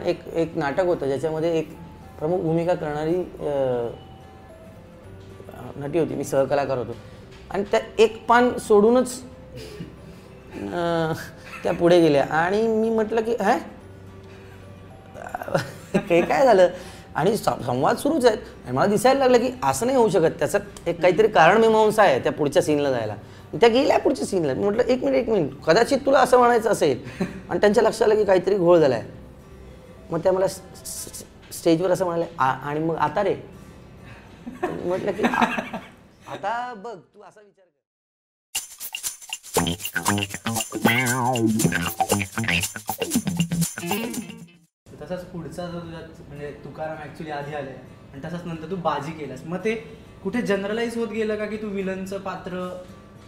एक एक नाटक होतं ज्याच्यामध्ये एक प्रमुख भूमिका करणारी नटी होती, मी सहकलाकार होतो आणि त्या एक पान सोडूनच त्या पुढे गेल्या आणि मी म्हटलं की काय झालं आणि संवाद सुरूच आहेत आणि मला दिसायला लागलं की असं नाही होऊ शकत, त्याचं एक काहीतरी कारण मीमांसा आहे त्या पुढच्या सीनला जायला. त्या गेल्या पुढच्या सीनला. मी म्हटलं एक मिनिट कदाचित तुला असं म्हणायचं असेल आणि त्यांच्या लक्षात आलं की काहीतरी घोळ झाला आहे. मग त्या मला स्टेजवर असं म्हणाले आणि मग आता रे म्हटलं की आता बघ तू असा विचार कर. तसाच पुढचा जो तुझ्या म्हणजे तुकाराम ऍक्च्युली आधी आले आणि तसाच नंतर तू बाजी केलास, मग ते कुठे जनरलाइज होत गेलं का की तू विलनचं पात्र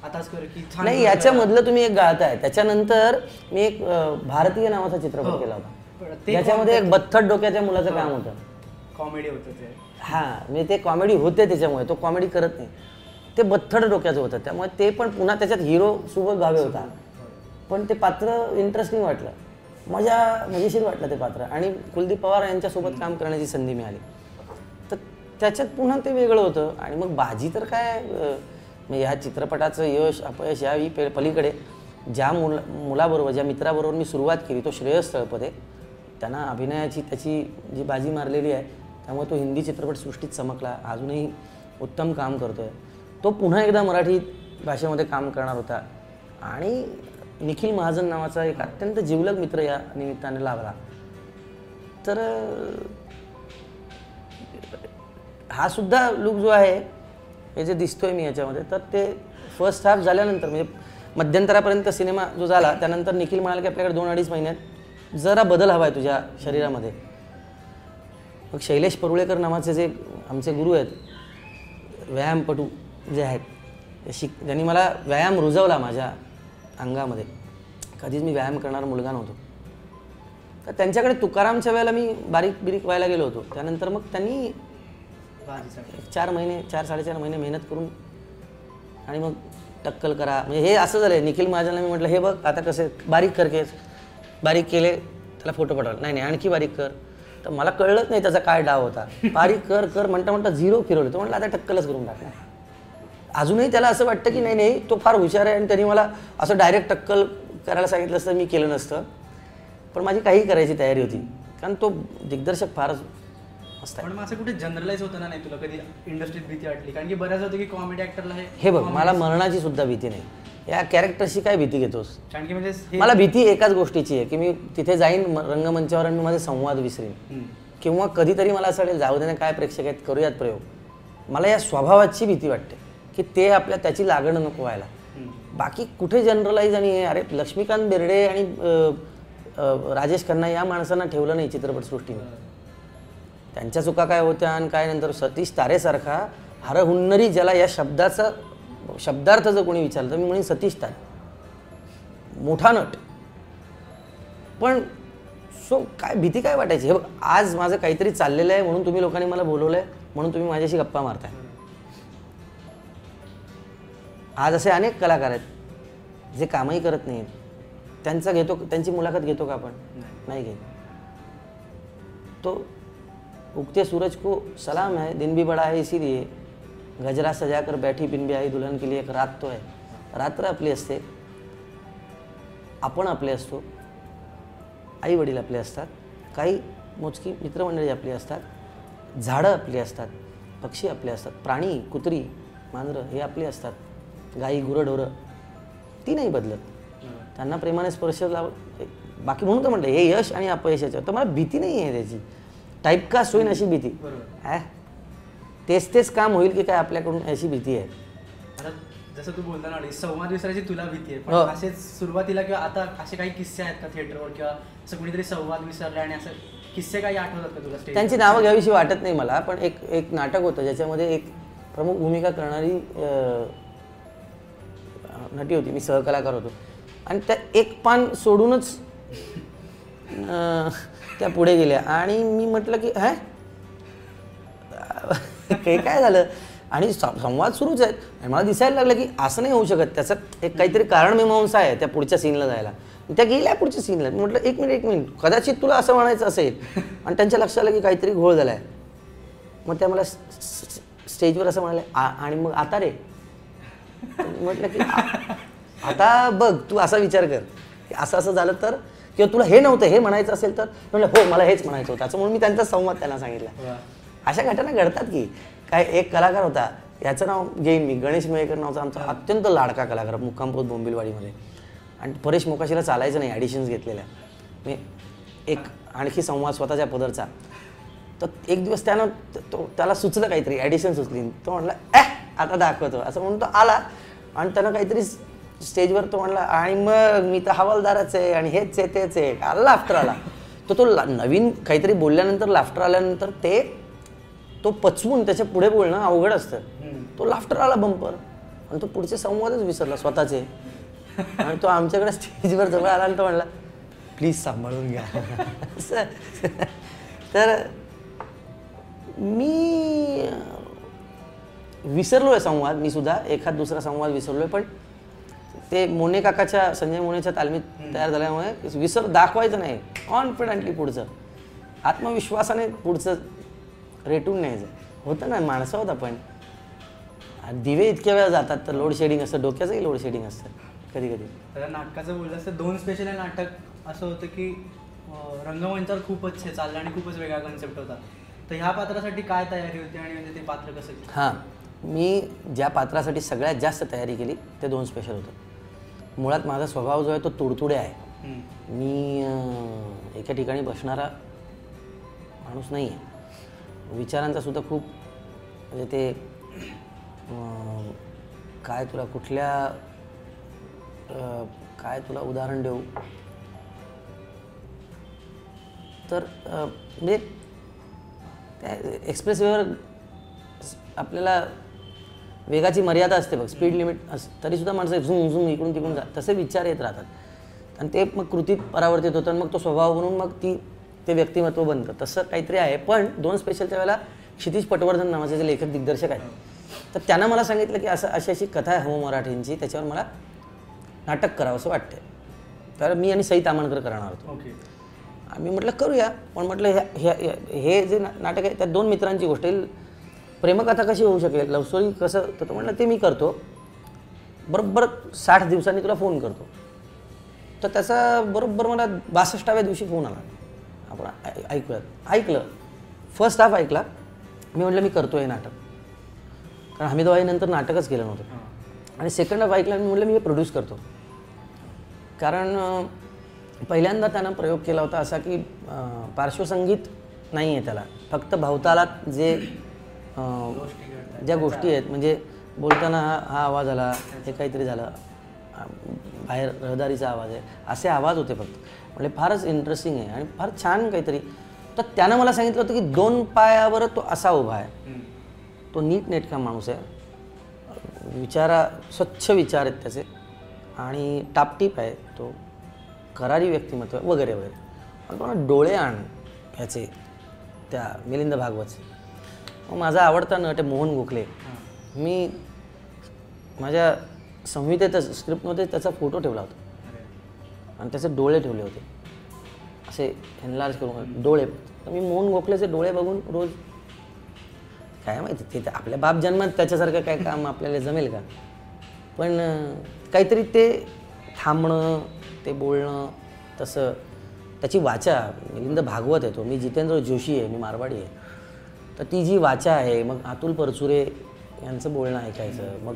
आताच कर की नाही? याच्यामधलं तुम्ही एक गाळताय. त्याच्यानंतर मी एक भारतीय नावाचा चित्रपट केला होता, त्याच्यामध्ये एक बथ्थट डोक्याच्या मुलाचं काम होतं, कॉमेडी होतं ते. हां म्हणजे ते कॉमेडी होते, त्याच्यामुळे तो कॉमेडी करत नाही, ते बथ्थट डोक्याचं होतं. त्यामुळे ते पण पुन्हा त्याच्यात हिरो सुबोध भावे होता, पण ते पात्र इंटरेस्टिंग वाटलं, मजेशीर वाटलं ते पात्र आणि कुलदीप पवार यांच्यासोबत काम करण्याची संधी मिळाली. तर त्याच्यात पुन्हा ते वेगळं होतं. आणि मग बाजी तर काय ह्या चित्रपटाचं यश अपयश याही पलीकडे ज्या मुलाबरोबर ज्या मित्राबरोबर मी सुरुवात केली तो श्रेयस तळपदे, त्यांना अभिनयाची त्याची जी बाजी मारलेली आहे त्यामुळे तो हिंदी चित्रपटसृष्टीत चमकला, अजूनही उत्तम काम करतो आहे. तो पुन्हा एकदा मराठी भाषेमध्ये काम करणार होता आणि निखिल महाजन नावाचा एक अत्यंत जिवलग मित्र या निमित्ताने लाभला. तर हा सुद्धा लुक जो आहे हे जे दिसतोय मी याच्यामध्ये, तर ते फर्स्ट हाफ झाल्यानंतर म्हणजे मध्यंतरापर्यंत सिनेमा जो झाला त्यानंतर निखिल म्हणाला की आपल्याकडे 2-2.5 महिन्यात जरा बदल हवा आहे तुझ्या शरीरामध्ये. मग शैलेश परुळेकर नावाचे जे आमचे गुरु आहेत, व्यायामपटू जे आहेत, त्यांनी मला व्यायाम रुजवला माझ्या अंगामध्ये. कधीच मी व्यायाम करणारा मुलगा नव्हतो. तर त्यांच्याकडे तुकारामच्या वेळेला मी बारीक व्हायला गेलो होतो. त्यानंतर मग त्यांनी 4-4.5 महिने मेहनत करून आणि मग टक्कल करा म्हणजे हे असं झालं. निखिल महाजनला मी म्हटलं हे बघ आता कसे बारीक कर केस, बारीक केले त्याला फोटो पाठवला, नाही आणखी बारीक कर. तर मला कळलंच नाही त्याचा काय डाव होता. बारीक कर म्हणता 0 फिरवलं. तो म्हटलं आता टक्कलच करून टाकला. अजूनही त्याला असं वाटतं की नाही तो फार हुशार आहे आणि त्यांनी मला असं डायरेक्ट टक्कल करायला सांगितलं असतं मी केलं नसतं. पण माझी काही करायची तयारी होती कारण तो दिग्दर्शक फारच मस्त आहे. पण असं कुठे जनरलाइज होतं ना, नाही तुला कधी इंडस्ट्रीत भीती वाटली? कारण की बऱ्याच होतं की कॉमेडी ऍक्टरला हे बघ मला मरणाची सुद्धा भीती नाही. या कॅरेक्टरशी काय भीती घेतोस? कारण की म्हणजे मला भीती एकाच गोष्टीची आहे की मी तिथे जाईन रंगमंचावर आणि मी माझे संवाद विसरीन किंवा कधीतरी मला असं वाटेल जाऊ दे ना काय प्रेक्षक आहेत करूयात प्रयोग. मला या स्वभावाची भीती वाटते की ते त्याची लागण नको व्हायला. बाकी कुठे जनरलाइज आणि अरे लक्ष्मीकांत बेर्डे आणि राजेश खन्ना या माणसांना ठेवलं नाही चित्रपटसृष्टीने. त्यांच्या चुका काय होत्या आणि काय नंतर सतीश तारेसारखा हरहुन्नरी ज्याला या शब्दाचा शब्दार्थ जर कोणी विचारलं तर मी म्हणेन सतीश तारे, मोठा नट. पण काय भीती काय वाटायची? हे बघ आज माझं काहीतरी चाललेलं आहे म्हणून तुम्ही लोकांनी मला बोलवलं आहे म्हणून तुम्ही माझ्याशी गप्पा मारताय. आज असे अनेक कलाकार आहेत जे कामही करत नाहीत. त्यांची मुलाखत घेतो का आपण? नाही घेत. तो उगते सूरज को सलाम है, दिन भी बड़ा है इसीलिए गजरा सजाकर बैठी बिन ब्याही दुल्हन के लिए एक रात तो है. रात्र आपली असते, आपण आपले असतो, आई वडील आपले असतात, काही मोजकी मित्रमंडळी आपली असतात, झाडं आपली असतात, पक्षी आपले असतात, प्राणी कुत्री मांजरं हे आपली असतात, गाई गुरंढोरं ती नाही बदलत. त्यांना प्रेमाने स्पर्श बाकी म्हणून तर म्हटलं हे यश आणि अपयशाचं. तर मला भीती नाही आहे त्याची. टाईपकास्ट होईल अशी भीती. तेच काम होईल की काय आपल्याकडून अशी भीती आहे. जसं तू बोलता ना संवाद विसरायची तुला भीती आहे, पण असेच सुरुवातीला किंवा आता असे काही किस्से आहेत का थिएटरवर किंवा असं कुणीतरी संवाद विसरले आणि असं किस्से काही आठवतात का तुला? त्यांची नावं घ्यावीशी वाटत नाही मला, पण एक नाटक होतं ज्याच्यामध्ये एक प्रमुख भूमिका करणारी नटी होती, मी सहकलाकार होतो आणि त्या एक पान सोडूनच त्या पुढे गेल्या आणि मी म्हटलं की काय झालं आणि संवाद सुरूच आहेत आणि मला दिसायला लागलं की असं नाही होऊ शकत, त्याचं एक काहीतरी कारण मीमांसा आहे त्या पुढच्या सीनला जायला. त्या गेल्या पुढच्या सीनला. म्हटलं एक मिनिट कदाचित तुला असं म्हणायचं असेल आणि त्यांच्या लक्षात आलं की काहीतरी घोळ झालाय. मग त्या मला स्टेजवर असं म्हणाले आणि मग आता रे. म्हटलं की आता बघ तू असा विचार कर की असं असं झालं तर, किंवा तुला हे नव्हतं हे म्हणायचं असेल तर. म्हटलं हो मला हेच म्हणायचं होतं. असं म्हणून मी त्यांचा संवाद त्यांना सांगितला. अशा घटना घडतात की काय. एक कलाकार होता, याचं नाव घेईन मी, गणेश मयेकर नावाचा आमचा अत्यंत लाडका कलाकार, मुक्कामपोत बोंबिलवाडीमध्ये. आणि परेश मोकाशीला चालायचं नाही, ॲडिशन्स घेतलेल्या. मी एक आणखी संवाद स्वतःच्या पदरचा. तर एक दिवस त्याला सुचलं काहीतरी, ॲडिशन सुचली. तो म्हणला आता दाखवतो असं म्हणून तो आला आणि त्यानं काहीतरी स्टेजवर तो म्हणला आणि मग मी तर हवालदारच आहे आणि हेच आहे तेच आहे. लाफ्टर आला. तो नवीन काहीतरी बोलल्यानंतर लाफ्टर आल्यानंतर तो पचवून त्याच्या पुढे बोलणं अवघड असतं. तो लाफ्टर आला बंपर आणि तो पुढचे संवादच विसरला स्वतःचे. आणि तो आमच्याकडे स्टेजवर जवळ आला आणि तो म्हणला प्लीज सांभाळून घ्या. तर मी विसरलोय संवाद, मी सुद्धा एखाद दुसरा संवाद विसरलोय. पण ते मोने काकाच्या, संजय मोनेच्या तालमीत तयार झाल्यामुळे दाखवायचं नाही, कॉन्फिडंटली पुढचं आत्मविश्वासाने पुढचं रेटून न्यायचं होतं ना. माणसं होतं पण दिवे इतक्या वेळा जातात तर लोड शेडिंग असतं, डोक्याचंही लोड शेडिंग असतं कधी कधी. तर नाटकाचं बोललं असतं 2 स्पेशल नाटक असं होतं की रंगमंचावर खूपच हे चाललं आणि खूपच वेगळा कन्सेप्ट होता. तर ह्या पात्रासाठी काय तयारी होती आणि म्हणजे ते पात्र कसं केलं? हां, मी ज्या पात्रासाठी सगळ्यात जास्त तयारी केली ते 2 स्पेशल होतं. मुळात माझा स्वभाव जो आहे तो तुडतुडे आहे. मी एका ठिकाणी बसणारा माणूस नाही आहे. विचारांचा सुद्धा खूप म्हणजे ते काय तुला काय तुला उदाहरण देऊ तर म्हणजे त्या एक्सप्रेसवेवर आपल्याला वेगाची मर्यादा असते बघ, स्पीड लिमिट तरीसुद्धा माणसं झूम झूम इकडून तिकडून जात तसे विचार येत राहतात आणि ते मग कृतीत परावर्तित होतं आणि मग तो स्वभाव बनून मग ते व्यक्तिमत्व बनतं. तसं काहीतरी आहे. पण 2 स्पेशलच्या वेळेला क्षितिज पटवर्धन नावाचे जे लेखक दिग्दर्शक आहेत तर त्यांना मला सांगितलं की अशी कथा आहे हो मराठींची, त्याच्यावर मला नाटक करावं असं वाटतंय. तर मी आणि सई तामणकर करणार होतो. आम्ही म्हटलं करूया. पण म्हटलं हे जे नाटक आहे त्या 2 मित्रांची गोष्ट आहे. प्रेमकथा कशी होऊ शकेल, लव्ह स्टोरी कसं, तर तो म्हटलं ते मी करतो, बरोबर 60 दिवसांनी तुला फोन करतो. तर त्याचा बरोबर मला 62व्या दिवशी फोन आला. आपण ऐकलं फर्स्ट हाफ ऐकला. मी म्हटलं मी करतो हे नाटक, कारण हमीदवाईनंतर नाटकच केलं नव्हतं. आणि सेकंड हाफ ऐकला मी म्हटलं मी हे प्रोड्यूस करतो. कारण पहिल्यांदा त्यानं प्रयोग केला होता असा की पार्श्वसंगीत नाही आहे त्याला, फक्त भवतालात ज्या गोष्टी आहेत म्हणजे बोलताना हा आवाज आला, हे काहीतरी झालं, बाहेर रहदारीचा आवाज आहे, असे आवाज होते फक्त. म्हणजे फारच इंटरेस्टिंग आहे आणि फार छान काहीतरी. तर त्यानं मला सांगितलं होतं की 2 पायावर तो असा उभा आहे, तो नीटनेटका माणूस आहे, स्वच्छ विचार आहेत त्याचे आणि टापटीप आहे, तो करारी व्यक्तिमत्व वगैरे वगैरे. आणि तो डोळे आण ह्याचे त्या मिलिंद भागवतचे. मग माझा आवडता नट आहे मोहन गोखले. मी माझ्या संहितेतच स्क्रिप्टमध्ये त्याचा फोटो ठेवला होता आणि त्याचे डोळे ठेवले होते असे एनलार्ज करून डोळे. तर मी मोहन गोखलेचे डोळे बघून रोज काय माहिती ते आपल्या बाप जन्मात त्याच्यासारखं काय काम आपल्याला जमेल का. पण काहीतरी ते थांबणं, ते बोलणं, तसं त्याची वाचा. मिलिंद भागवत आहे तो, मी जितेंद्र जोशी आहे, मी मारवाडी आहे. तर ती जी वाचा आहे, मग अतुल परचुरे यांचं बोलणं ऐकायचं, मग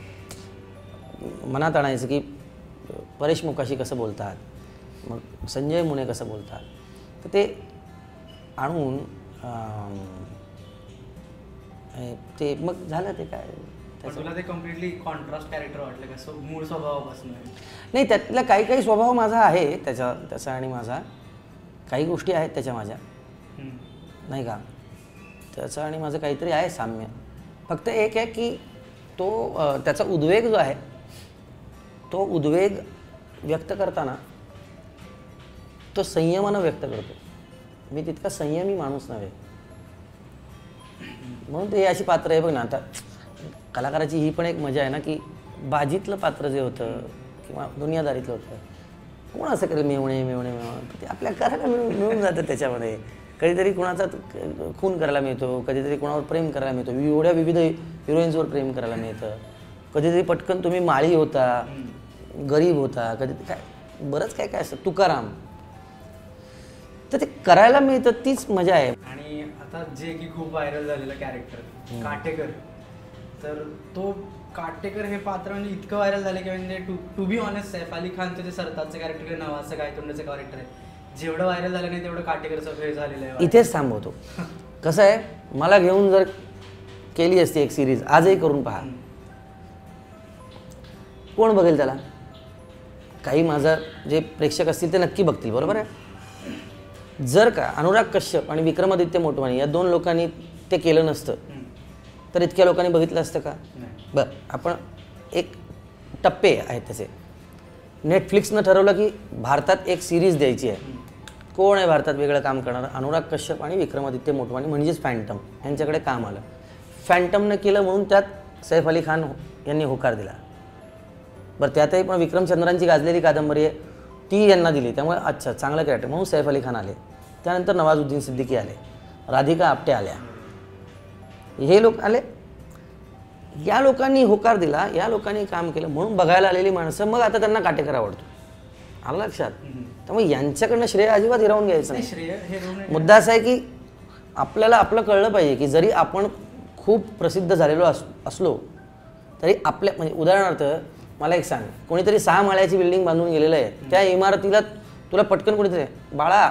मनात आणायचं की परेश मोकाशी कसं बोलतात, मग संजय मुने कसं बोलतात. तर ते आणून ते मग झालं ते काय. तुला ते कम्प्लिटली कॉन्ट्रास्ट कॅरेक्टर वाटलं का मूळ स्वभावापासून? नाही, त्यातला काही स्वभाव माझा आहे त्याचा आणि माझा काही गोष्टी आहेत त्याच्या माझ्या, नाही का. त्याचं आणि माझं काहीतरी आहे साम्य. फक्त एक आहे की तो त्याचा उद्वेग जो आहे तो उद्वेग व्यक्त करताना तो संयमानं व्यक्त करतो. मी तितका संयमी माणूस नव्हे, म्हणून ते अशी पात्र आहे बघ ना. आता कलाकाराची ही पण एक मजा आहे ना की बाजीतलं पात्र जे होतं किंवा दुनियादारीतलं होतं कोण असं करेल मेवणे मेवणे मेवणे, ते आपल्या करायला मिळून जातं त्याच्यामध्ये. कधीतरी कुणाचा खून करायला मिळतो, कधीतरी कुणावर प्रेम करायला मिळतो, एवढ्या विविध हिरोईन्सवर प्रेम करायला मिळतं. कधीतरी पटकन तुम्ही माळी होता, गरीब होता, कधी काय बरंच काय काय असतं, तुकाराम, तर ते करायला मिळतं, तीच मजा आहे. आणि आता जे की खूप व्हायरल झालेलं कॅरेक्टर काटेकर, तर तो काटेकर हे पात्र म्हणजे इतकं व्हायरल झालं की म्हणजे to be honest Saif Ali खानचं जे सरताजचं कॅरेक्टर नवाचं गायतोंडाचं कॅरेक्टर आहे, जेवढं व्हायरल झालं नाही तेवढं काटेकरचं वेळ झालेलं आहे. इथेच थांबवतो. कसं आहे, मला घेऊन जर केली असती एक सिरीज, आजही करून पहा, कोण बघेल त्याला? काही माझं जे प्रेक्षक असतील ते नक्की बघतील, बरोबर आहे. जर का अनुराग कश्यप आणि विक्रमादित्य मोटवानी या 2 लोकांनी ते केलं नसतं तर इतक्या लोकांनी बघितलं असतं का? बरं, आपण एक टप्पे आहेत त्याचे. नेटफ्लिक्सनं ठरवलं की भारतात एक सिरीज द्यायची आहे. कोण आहे भारतात वेगळं काम करणारं? अनुराग कश्यप आणि विक्रमादित्य मोटवानी म्हणजेच फॅन्टम यांच्याकडे काम आलं. फॅन्टमनं केलं म्हणून त्यात सैफ अली खान यांनी होकार दिला. बरं, त्यातही पण विक्रमचंद्रांची गाजलेली कादंबरी आहे, ती यांना दिली, त्यामुळे अच्छा चांगलं कॅरेक्टर म्हणून सैफ अली खान आले. त्यानंतर नवाजुद्दीन सिद्दीकी आले, राधिका आपटे आल्या, हे लोक आले. या लोकांनी होकार दिला, या लोकांनी काम केलं म्हणून बघायला आलेली माणसं मग आता त्यांना काटेकर आवडतो. आलं लक्षात? त्यामुळे यांच्याकडनं श्रेय अजिबात हिरावून घ्यायचं नाही. मुद्दा असा आहे की आपल्याला आपलं कळलं पाहिजे की जरी आपण खूप प्रसिद्ध झालेलो असलो तरी आपल्या, म्हणजे उदाहरणार्थ मला एक सांग, कोणीतरी 6 माळ्याची बिल्डिंग बांधून गेलेलं आहे, त्या इमारतीला तुला पटकन कोणीतरी बाळा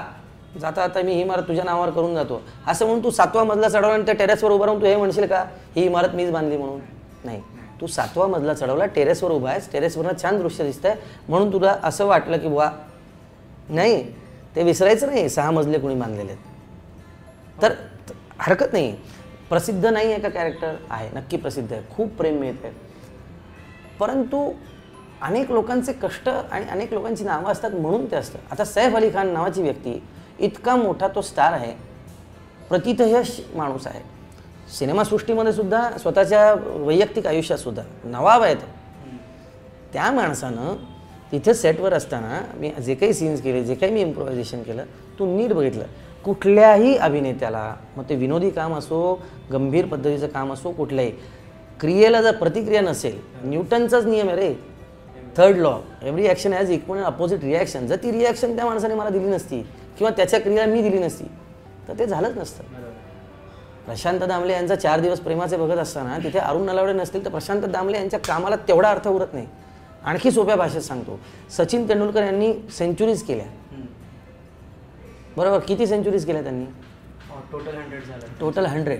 जाता आता मी ही इमारत तुझ्या नावावर करून जातो असं म्हणून तू 7वा मजला चढवला आणि त्या टेरेसवर उभं राहून तू हे म्हणशील का ही इमारत मीच बांधली म्हणून? नाही, तू 7वा मजला चढवला, टेरेसवर उभा आहेस, टेरेसवरनं छान दृश्य दिसतंय म्हणून तुला असं वाटलं की बुवा नाही, ते विसरायचं नाही 6 मजले कोणी बांधलेले आहेत. तर हरकत नाही. प्रसिद्ध नाही आहे का कॅरेक्टर? आहे, नक्की प्रसिद्ध आहे, खूप प्रेम मिळत आहे, परंतु अनेक लोकांचे कष्ट आणि अनेक लोकांची नावं असतात म्हणून ते असतं. आता सैफ अली खान नावाची व्यक्ती इतका मोठा तो स्टार आहे, प्रतिथयश माणूस आहे, सिनेमासृष्टीमध्ये सुद्धा स्वतःच्या वैयक्तिक आयुष्यात सुद्धा नवाब आहे. त्या माणसानं तिथे सेटवर असताना मी जे काही सीन्स केले, जे काही मी इम्प्रोव्हायझेशन केलं, तू नीट बघितलं, कुठल्याही अभिनेत्याला, मग ते विनोदी काम असो, गंभीर पद्धतीचं काम असो, कुठल्याही क्रियेला जर प्रतिक्रिया नसेल, न्यूटनचाच नियम आहे रे, 3rd law, every action has equal and opposite reaction. जर ती रिॲक्शन त्या माणसाने मला दिली नसती किंवा त्याच्या क्रियेला मी दिली नसती तर ते झालंच नसतं. प्रशांत दामले यांचा 4 दिवस प्रेमाचे बघत असताना तिथे अरुण नलावडे नसतील तर प्रशांत दामले यांच्या कामाला तेवढा अर्थ उरत नाही. आणखी सोप्या भाषेत सांगतो, सचिन तेंडुलकर यांनी सेंचुरीज केल्या, बरोबर? किती सेंचुरीज केल्या त्यांनी? टोटल 100 झालं. टोटल 100.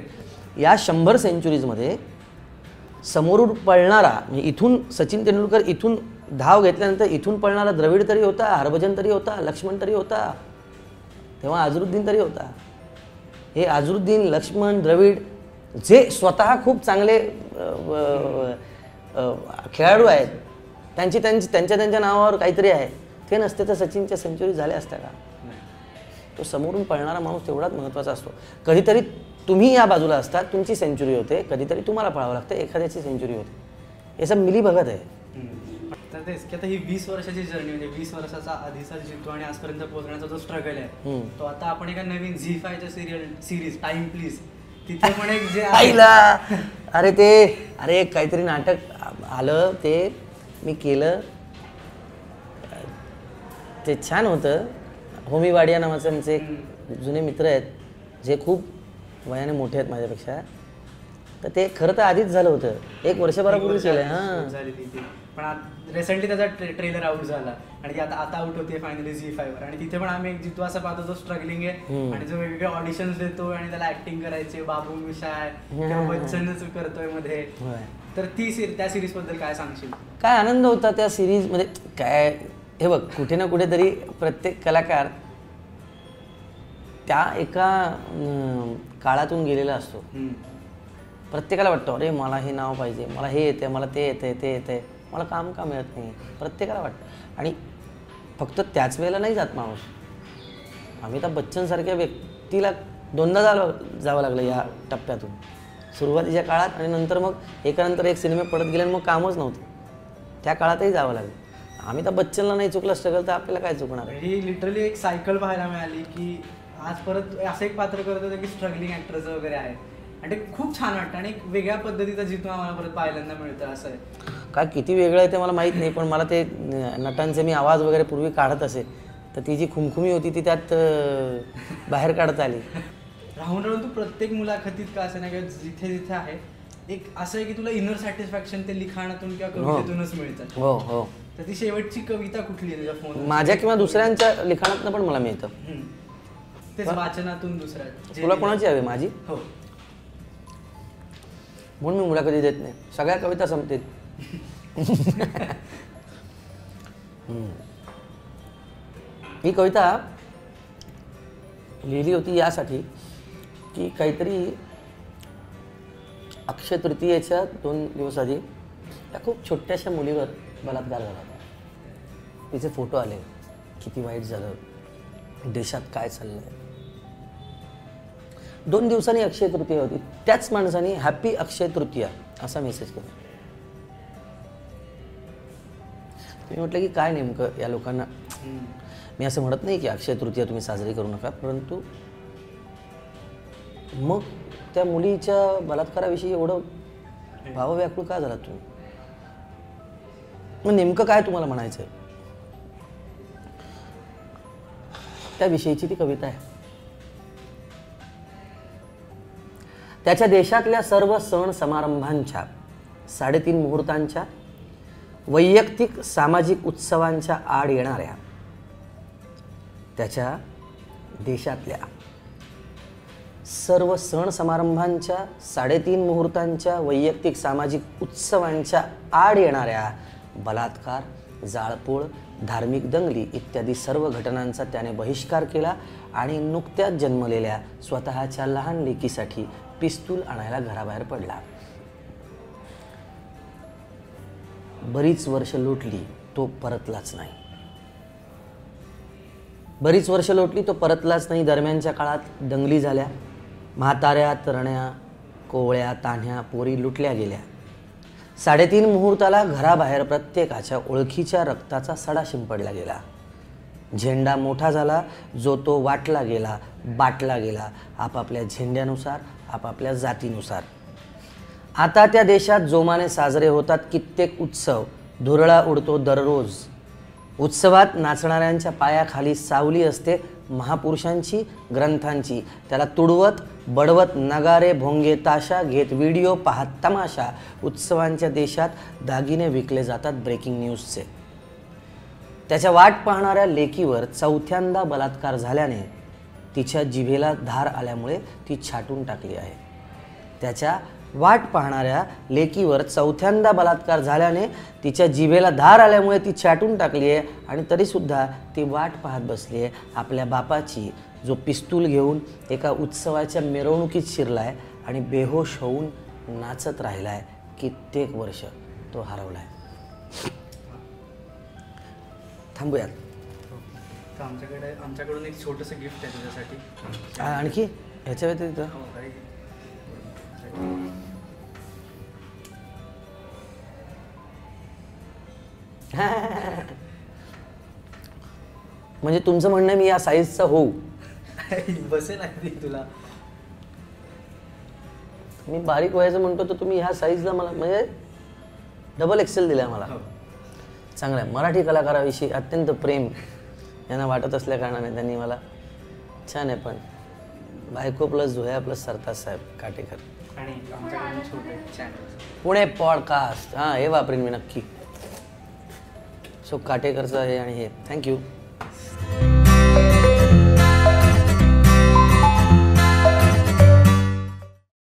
या 100 सेंचुरीजमध्ये समोरून पळणारा, म्हणजे इथून सचिन तेंडुलकर इथून धाव घेतल्यानंतर इथून पळणारा द्रविड तरी होता, हरभजन तरी होता, लक्ष्मण तरी होता, तेव्हा अझरुद्दीन तरी होता. हे अझरुद्दीन, लक्ष्मण, द्रविड जे स्वतः खूप चांगले खेळाडू आहेत, त्यांच्या नावावर काहीतरी आहे, ते नसते तर सचिनच्या सेंचुरी झाल्या असत्या का? तो समोरून पळणारा माणूस तेवढाच महत्त्वाचा असतो. कधीतरी तुम्ही या बाजूला असतात, तुमची सेंचुरी होते, कधीतरी तुम्हाला पळावं लागतं, एखाद्याची सेंचुरी होते. हे सब मिली भगत आहे. तर तेच की आता ही 20 वर्षाची जर्नी, म्हणजे 20 वर्षाचा आधीचा जितो आणि आजपर्यंत पोहोचण्याचा जो स्ट्रगल आहे, तो आता आपण एका नवीन झी5च्या सिरीज टाइम प्लीज, तिथे पण एक जे अरे काहीतरी नाटक आलं, ते मी केलं, ते छान होतं. होमी वाडिया नावाचे आमचे एक जुने मित्र आहेत, जे खूप वयाने मोठे आहेत माझ्यापेक्षा, तर ते खरं तर आधीच झालं होतं, 1 वर्षभरापूर्वी केलं. हां, पण रिसेंटली त्याचा ट्रेलर आउट झाला आणि आता आउट होते फायनली झी5वर. आणि तिथे पण आम्ही एक जितू असं पाहतो जो स्ट्रगलिंग आहे आणि जो वेगवेगळे ऑडिशन्स देतो आणि त्याला ऍक्टिंग करायचे, बाबू मिशाय किंवा बच्चनच करतोय मध्ये. तर त्या सिरीज बद्दल काय सांगशील? काय आनंद होता त्या सिरीजमध्ये. काय हे बघ, कुठे ना कुठेतरी प्रत्येक कलाकार त्या एका काळातून गेलेला असतो. प्रत्येकाला वाटतं अरे मला हे नाव पाहिजे, मला हे येते, मला ते येते, ते येते, मला काम का मिळत नाही, प्रत्येकाला वाटतं. आणि फक्त त्याच वेळेला नाही जात माणूस. अमिताभ बच्चनसारख्या व्यक्तीला 2दा जावं लागलं या टप्प्यातून, सुरुवातीच्या काळात आणि नंतर मग एकानंतर एक सिनेमे पडत गेले आणि मग कामच नव्हतं, त्या काळातही जावं लागलं. अमिताभ बच्चनला नाही चुकलं स्ट्रगल तर आपल्याला काय चुकणार आहे? ही लिटरली एक सायकल पाहायला मिळाली की आज परत असं एक पात्र करत होतं की स्ट्रगलिंग ॲक्टर्स वगैरे आहे आणि ते खूप छान वाटतं आणि एक वेगळ्या पद्धतीचा जितू आम्हाला परत पाहायला मिळतं असं आहे. काय किती वेगळं आहे ते मला माहीत नाही, पण मला ते नटांचे मी आवाज वगैरे पूर्वी काढत असे तर ती जी खुमखुमी होती ती त्यात बाहेर काढता आली. राहून राहून तू प्रत्येक मुलाखतीत का असं नाही किंवा जिथे जिथे आहे एक असं आहे की तुला इनर सॅटिस्फॅक्शन ते लिखाणातून किंवा कवितेतूनच मिळतं. हो हो. तर ती शेवटची कविता कुठली आहे तुझ्या फोन? माझ्या किंवा दुसऱ्यांच्या लिखाणातनं पण मला मिळतं. तेच वाचनातून दुसऱ्या. तुला कोणाची हवी? माझी? हो. म्हणून मी मुलाखती देत नाही, सगळ्या कविता संपतील. ही कविता लिहिली होती यासाठी की काहीतरी अक्षय तृतीयेच्या 2 दिवस आधी त्या खूप छोट्याशा मुलीवर बलात्कार झाला होता. तिचे फोटो आले, किती वाईट झालं, देशात काय चाललंय. 2 दिवसांनी अक्षय तृतीया होती, त्याच माणसाने हॅपी अक्षय तृतीया असा मेसेज केला. मी म्हटलं की काय नेमकं या लोकांना. मी असं म्हणत नाही की अक्षय तृतीया तुम्ही साजरी करू नका, परंतु मग त्या मुलीच्या बलात्काराविषयी एवढं भावव्याकुळ का झाला तुम्ही? मग नेमकं काय तुम्हाला म्हणायचं आहे? त्याविषयीची ती कविता आहे. त्याच्या देशातल्या सर्व सण समारंभांच्या 3.5 मुहूर्तांच्या वैयक्तिक सामाजिक उत्सवांच्या आड येणाऱ्या त्याच्या देशातल्या सर्व सण समारंभांच्या 3.5 मुहूर्तांच्या वैयक्तिक सामाजिक उत्सवांच्या आड येणाऱ्या बलात्कार, जाळपोळ, धार्मिक दंगली इत्यादी सर्व घटनांचा त्याने बहिष्कार केला आणि नुकत्याच जन्मलेल्या स्वतःच्या लहान लेकीसाठी पिस्तूल आणायला घराबाहेर पडला. बरीच वर्ष लोटली, तो परतलाच नाही. बरीच वर्ष लोटली, तो परतलाच नाही. दरम्यानच्या काळात दंगली झाल्या, म्हाताऱ्या, तरण्या, कोवळ्या, तान्ह्या, पोरी लुटल्या गेल्या. 3.5 मुहूर्ताला घराबाहेर प्रत्येकाच्या ओळखीच्या रक्ताचा सडा शिंपडला गेला. झेंडा मोठा झाला, जो तो वाटला गेला, बाटला गेला, आपापल्या झेंड्यानुसार, आपापल्या जातीनुसार. आता त्या देशात जोमाने साजरे होतात कित्येक उत्सव. धुरळा उडतो दररोज. उत्सवात नाचणाऱ्यांच्या पायाखाली सावली असते महापुरुषांची, ग्रंथांची. त्याला तुडवत बडवत नगारे, भोंगे, ताशा घेत व्हिडिओ पाहत तमाशा. उत्सवांच्या देशात दागिने विकले जातात ब्रेकिंग न्यूजचे. त्याच्या वाट पाहणाऱ्या लेकीवर 4थ्यांदा बलात्कार झाल्याने तिच्या जिभेला धार आल्यामुळे ती छाटून टाकली आहे. त्याच्या वाट पाहणाऱ्या लेकीवर 4थ्यांदा बलात्कार झाल्याने तिच्या जिभेला धार आल्यामुळे ती छाटून टाकली आहे आणि तरीसुद्धा ती वाट पाहत बसली आहे आपल्या बापाची, जो पिस्तूल घेऊन एका उत्सवाच्या मिरवणुकीत शिरला आहे आणि बेहोश होऊन नाचत राहिला आहे. कित्येक वर्ष तो हरवला आहे. थांबूयात. तर आमच्याकडून एक छोटंसं गिफ्ट आहे तुझ्यासाठी. आणखी ह्याच्या व्यतिरिक्त म्हणजे तुमचं म्हणणं आहे मी या साईजचा होऊ? बसेल आहे तुला. मी बारीक व्हायचं म्हणतो तर तुम्ही ह्या साईजला मला म्हणजे डबल एक्सेल दिलाय मला. चांगलं आहे. मराठी कलाकाराविषयी अत्यंत प्रेम यांना वाटत असल्या कारणाने त्यांनी मला छान आहे. पण बायको प्लस झोया प्लस सरताज साहेब काटेकर आणि आमच्याकडून छोटे चॅनल पुणे पॉडकास्ट, हां हे वापरेन मी नक्की. सो काटेकरचं हे आणि हे थँक्यू.